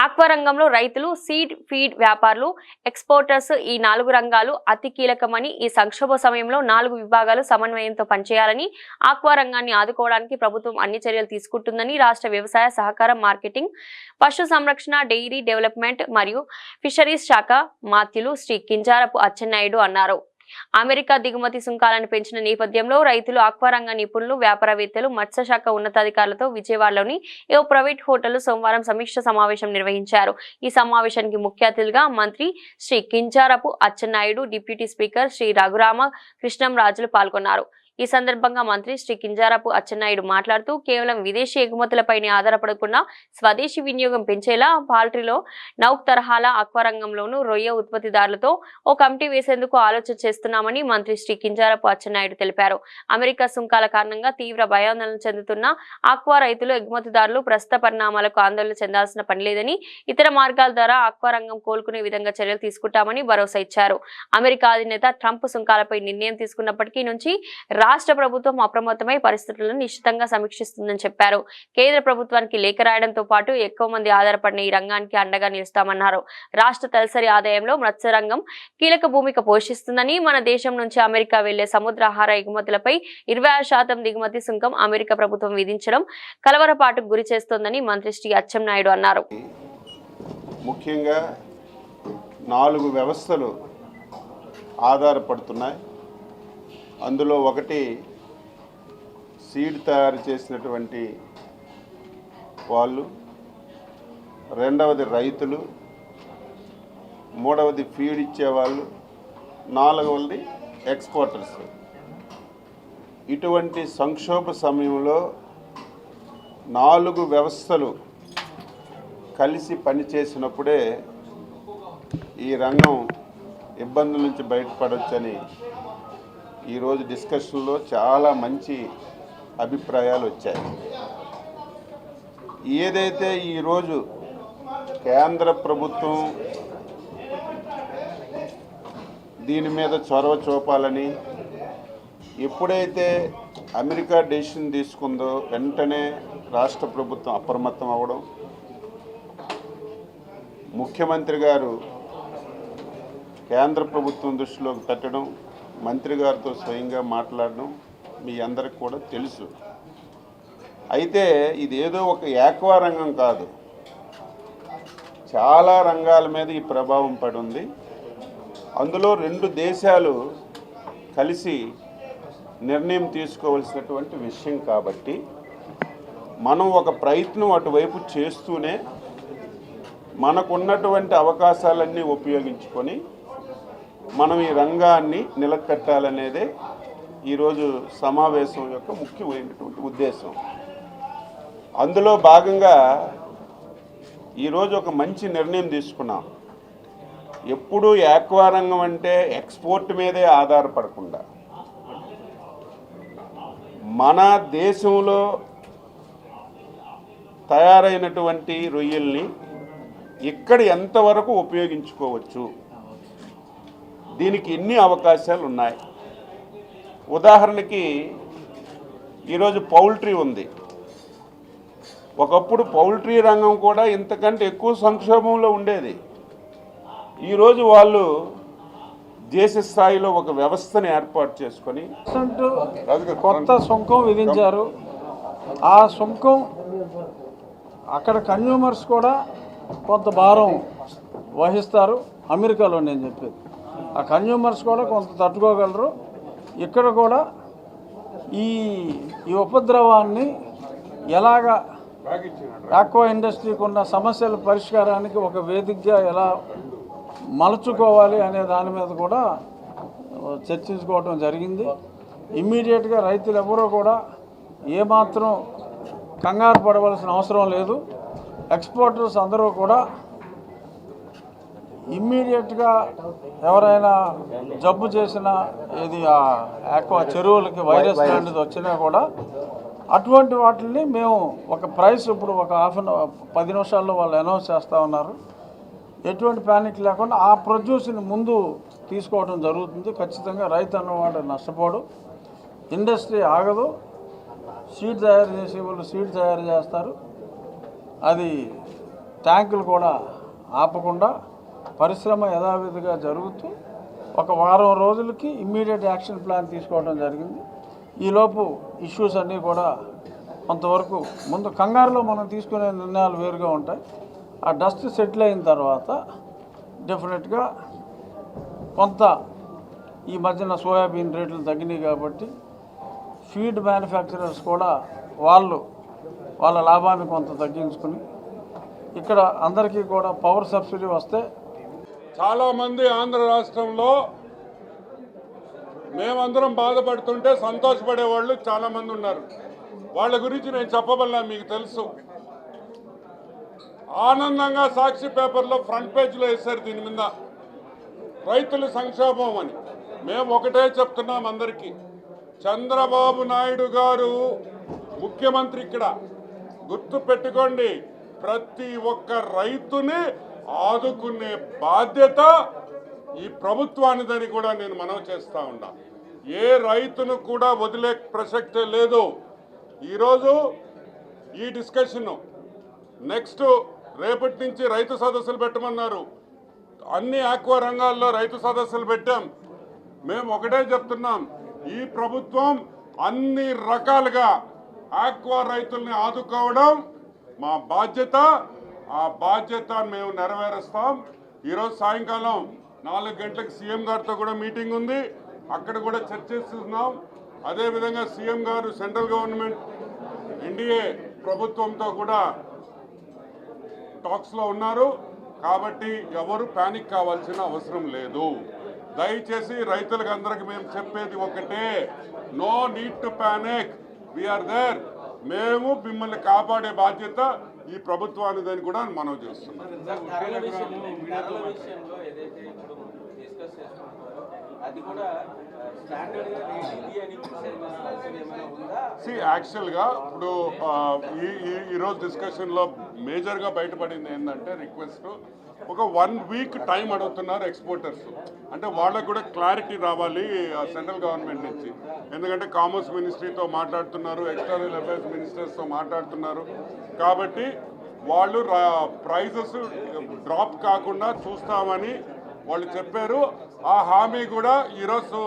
Aqua రంగంలో రైతులు, seed feed వ్యాపారులు, ఎక్స్పోర్టర్స్ ఈ 4 రంగాలు అతి కీలకమని, ఈ సంక్షోభ సమయంలో 4 విభాగాలు సమన్వయంతో పనిచేయాలని, ఆక్వా రంగాన్ని ఆదుకోవడానికి ప్రభుత్వం అన్ని చర్యలు తీసుకుంటుందని రాష్ట్ర వ్యవసాయ సహకారం, మార్కెటింగ్, పశు సంరక్షణ, డెయిరీ డెవలప్మెంట్ మరియు ఫిషరీస్ శాఖ మాత్యులు శ్రీ కింజారపు అచ్చెన్నాయుడు అన్నారు. అమెరికా దిగుమతి సుంకాలను పెంచిన నేపథ్యంలో రైతులు, ఆక్వా రంగ నిపుణులు, వ్యాపారవేత్తలు, మత్స్యశాఖ ఉన్నతాధికారులతో విజయవాడలోని ఓ ప్రైవేట్ హోటల్లో సోమవారం సమీక్ష సమావేశం నిర్వహించారు. ఈ సమావేశానికి ముఖ్య అతిథిగా మంత్రి శ్రీ కింజారపు అచ్చెన్నాయుడు, డిప్యూటీ స్పీకర్ శ్రీ రఘురామ కృష్ణంరాజులు పాల్గొన్నారు. ఈ సందర్భంగా మంత్రి శ్రీ కింజారపు అచ్చెన్నాయుడు మాట్లాడుతూ, కేవలం విదేశీ ఎగుమతులపైనే ఆధారపడకుండా స్వదేశీ వినియోగం పెంచేలా పాల్ట్రీలో నౌక్ తరహాల ఆక్వా రంగంలోనూ రొయ్య ఉత్పత్తిదారులతో ఓ కమిటీ వేసేందుకు ఆలోచన చేస్తున్నామని మంత్రి శ్రీ కింజారపు అచ్చెన్నాయుడు తెలిపారు. అమెరికా సుంకాల కారణంగా తీవ్ర భయాందోళన చెందుతున్న ఆక్వా రైతులు, ఎగుమతిదారులు ప్రస్తుత పరిణామాలకు ఆందోళన చెందాల్సిన పనిలేదని, ఇతర మార్గాల ద్వారా ఆక్వా రంగం కోలుకునే విధంగా చర్యలు తీసుకుంటామని భరోసా ఇచ్చారు. అమెరికా అధినేత ట్రంప్ సుంకాలపై నిర్ణయం తీసుకున్నప్పటికీ నుంచి రాష్ట్ర ప్రభుత్వం అప్రమత్తమై పరిస్థితులను నిశ్చితంగా సమీక్షిస్తుందని చెప్పారు. కేంద్ర ప్రభుత్వానికి లేఖ రాయడంతో పాటు ఎక్కువ మంది ఆధారపడిన ఈ రంగానికి అండగా నిలుస్తామన్నారు. రాష్ట్ర తలసరి ఆదాయంలో మత్స్య రంగం కీలక భూమిక పోషిస్తుందని, మన దేశం నుంచి అమెరికా వెళ్లే సముద్రాహార ఎగుమతులపై 26% దిగుమతి సుంకం అమెరికా ప్రభుత్వం విధించడం కలవరపాటుకు గురి చేస్తోందని మంత్రి శ్రీ అచ్చెన్నాయుడు అన్నారు. ముఖ్యంగా 4 వ్యవస్థలు ఆధారపడుతున్నాయి. అందులో ఒకటి సీడ్ తయారు చేసినటువంటి వాళ్ళు, రెండవది రైతులు, మూడవది ఫీడ్ ఇచ్చేవాళ్ళు, నాలుగవది ఎక్స్పోర్టర్స్. ఇటువంటి సంక్షోభ సమయంలో 4 వ్యవస్థలు కలిసి పనిచేసినప్పుడే ఈ రంగం ఇబ్బందుల నుంచి బయటపడవచ్చని ఈరోజు డిస్కషన్లో చాలా మంచి అభిప్రాయాలు వచ్చాయి. ఏదైతే ఈరోజు కేంద్ర ప్రభుత్వం దీని మీద చొరవ చూపాలని, ఎప్పుడైతే అమెరికా డెసిషన్ తీసుకుందో వెంటనే రాష్ట్ర ప్రభుత్వం అప్రమత్తం అవ్వడం, ముఖ్యమంత్రి గారు కేంద్ర ప్రభుత్వం దృష్టిలోకి పెట్టడం, మంత్రి గారితో స్వయంగా మాట్లాడడం మీ అందరికి కూడా తెలుసు. అయితే ఇదేదో ఒక ఆక్వా రంగం కాదు, చాలా రంగాల మీద ఈ ప్రభావం పడి ఉంది. అందులో 2 దేశాలు కలిసి నిర్ణయం తీసుకోవాల్సినటువంటి విషయం కాబట్టి మనం ఒక ప్రయత్నం అటువైపు చేస్తూనే మనకున్నటువంటి అవకాశాలన్నీ ఉపయోగించుకొని మనం ఈ రంగాన్ని నిలకట్టాలనేదే ఈరోజు సమావేశం యొక్క ముఖ్యమైనటువంటి ఉద్దేశం. అందులో భాగంగా ఈరోజు ఒక మంచి నిర్ణయం తీసుకున్నాం. ఎప్పుడూ ఆక్వా రంగం అంటే ఎక్స్పోర్ట్ మీదే ఆధారపడకుండా మన దేశంలో తయారైనటువంటి రొయ్యల్ని ఇక్కడ ఎంతవరకు ఉపయోగించుకోవచ్చు, దీనికి ఎన్ని అవకాశాలు ఉన్నాయి. ఉదాహరణకి ఈరోజు పౌల్ట్రీ ఉంది. ఒకప్పుడు పౌల్ట్రీ రంగం కూడా ఇంతకంటే ఎక్కువ సంక్షోభంలో ఉండేది. ఈరోజు వాళ్ళు దేశ స్థాయిలో ఒక వ్యవస్థను ఏర్పాటు చేసుకొని కొత్త సుంకం విధించారు. ఆ సుంకం అక్కడ కన్జ్యూమర్స్ కూడా కొంత భారం వహిస్తారు. అమెరికాలో నేను చెప్పేది, ఆ కన్జ్యూమర్స్ కూడా కొంత తట్టుకోగలరు. ఇక్కడ కూడా ఈ ఉపద్రవాన్ని ఎలాగా ఆక్వా ఇండస్ట్రీకి ఉన్న సమస్యల పరిష్కారానికి ఒక వేదికగా ఎలా మలుచుకోవాలి అనే దాని మీద కూడా చర్చించుకోవడం జరిగింది. ఇమ్మీడియట్గా రైతులు ఎవరూ కూడా ఏమాత్రం కంగారు పడవలసిన అవసరం లేదు. ఎక్స్పోర్టర్స్ అందరూ కూడా ఇమ్మీడియట్గా ఎవరైనా జబ్బు చేసిన ఇది ఆక్వా చెరువులకి వైరస్ లాంటిది వచ్చినా కూడా అటువంటి వాటిని మేము ఒక ప్రైస్ ఇప్పుడు ఒక 10 నిమిషాల్లో వాళ్ళు అనౌన్స్ చేస్తూ ఉన్నారు. ఎటువంటి ప్యానిక్ లేకుండా ఆ ప్రొడ్యూస్ని ముందు తీసుకోవడం జరుగుతుంది. ఖచ్చితంగా రైతు అన్నవాడు నష్టపోడు, ఇండస్ట్రీ ఆగదు. సీడ్ తయారు చేసే వాళ్ళు సీడ్ తయారు చేస్తారు. అది ట్యాంకులు కూడా ఆపకుండా పరిశ్రమ యథావిధిగా జరుగుతూ ఒక వారం రోజులకి ఇమ్మీడియట్ యాక్షన్ ప్లాన్ తీసుకోవడం జరిగింది. ఈలోపు ఇష్యూస్ అన్నీ కూడా కొంతవరకు ముందు కంగారులో మనం తీసుకునే నిర్ణయాలు వేరుగా ఉంటాయి. ఆ డస్ట్ సెటిల్ అయిన తర్వాత డెఫినెట్గా కొంత ఈ మధ్యన సోయాబీన్ రేట్లు తగ్గినాయి కాబట్టి ఫీడ్ మ్యానుఫ్యాక్చరర్స్ కూడా వాళ్ళ లాభాన్ని కొంత తగ్గించుకుని ఇక్కడ అందరికీ కూడా పవర్ సబ్సిడీ వస్తే చాలామంది ఆంధ్ర రాష్ట్రంలో మేమందరం బాధపడుతుంటే సంతోషపడే వాళ్ళు చాలామంది ఉన్నారు. వాళ్ళ గురించి నేను చెప్పబల్లా మీకు తెలుసు. ఆనందంగా సాక్షి పేపర్లో ఫ్రంట్ పేజ్లో వేశారు దీని మీద రైతుల సంక్షోభం అని. మేము ఒకటే చెప్తున్నాం అందరికీ, చంద్రబాబు నాయుడు గారు ముఖ్యమంత్రి ఇక్కడ, గుర్తు పెట్టుకోండి, ప్రతి ఒక్క రైతుని ఆదుకునే బాధ్యత ఈ ప్రభుత్వానిదని కూడా నేను మనవి చేస్తా ఉన్నా. ఏ రైతును కూడా వదిలే ప్రసక్తే లేదు. ఈరోజు ఈ డిస్కషను నెక్స్ట్ రేపటి నుంచి రైతు సదస్సులు పెట్టమన్నారు. అన్ని ఆక్వా రంగాల్లో రైతు సదస్సులు పెట్టాం. మేము ఒకటే చెప్తున్నాం, ఈ ప్రభుత్వం అన్ని రకాలుగా ఆక్వా రైతుల్ని ఆదుకోవడం మా బాధ్యత. ఆ బాధ్యత మేము నెరవేరుస్తాం. ఈరోజు సాయంకాలం 4 గంటలకు సీఎం గారితో కూడా మీటింగ్ ఉంది, అక్కడ కూడా చర్చిస్తున్నాం. అదేవిధంగా సీఎం గారు సెంట్రల్ గవర్నమెంట్ ఎన్డీఏ ప్రభుత్వంతో కూడా టాక్స్లో ఉన్నారు. కాబట్టి ఎవరు ప్యానిక్ కావాల్సిన అవసరం లేదు. దయచేసి రైతులకు అందరికి మేము చెప్పేది ఒకటే, no need to panic, we are there. మేము మిమ్మల్ని కాపాడే బాధ్యత ఈ ప్రభుత్వానిదని కూడా మనం చేస్తున్నాం. యాక్చువల్గా ఇప్పుడు ఈరోజు డిస్కషన్లో మేజర్గా బయటపడింది ఏంటంటే రిక్వెస్ట్, ఒక 1 వీక్ టైం అడుగుతున్నారు ఎక్స్పోర్టర్స్. అంటే వాళ్ళకు కూడా క్లారిటీ రావాలి సెంట్రల్ గవర్నమెంట్ నుంచి. ఎందుకంటే కామర్స్ మినిస్ట్రీతో మాట్లాడుతున్నారు, ఎక్స్టర్నల్ అఫైర్స్ మినిస్టర్స్తో మాట్లాడుతున్నారు. కాబట్టి వాళ్ళు ప్రైజెస్ డ్రాప్ కాకుండా చూస్తామని వాళ్ళు చెప్పారు. ఆ హామీ కూడా ఈరోజు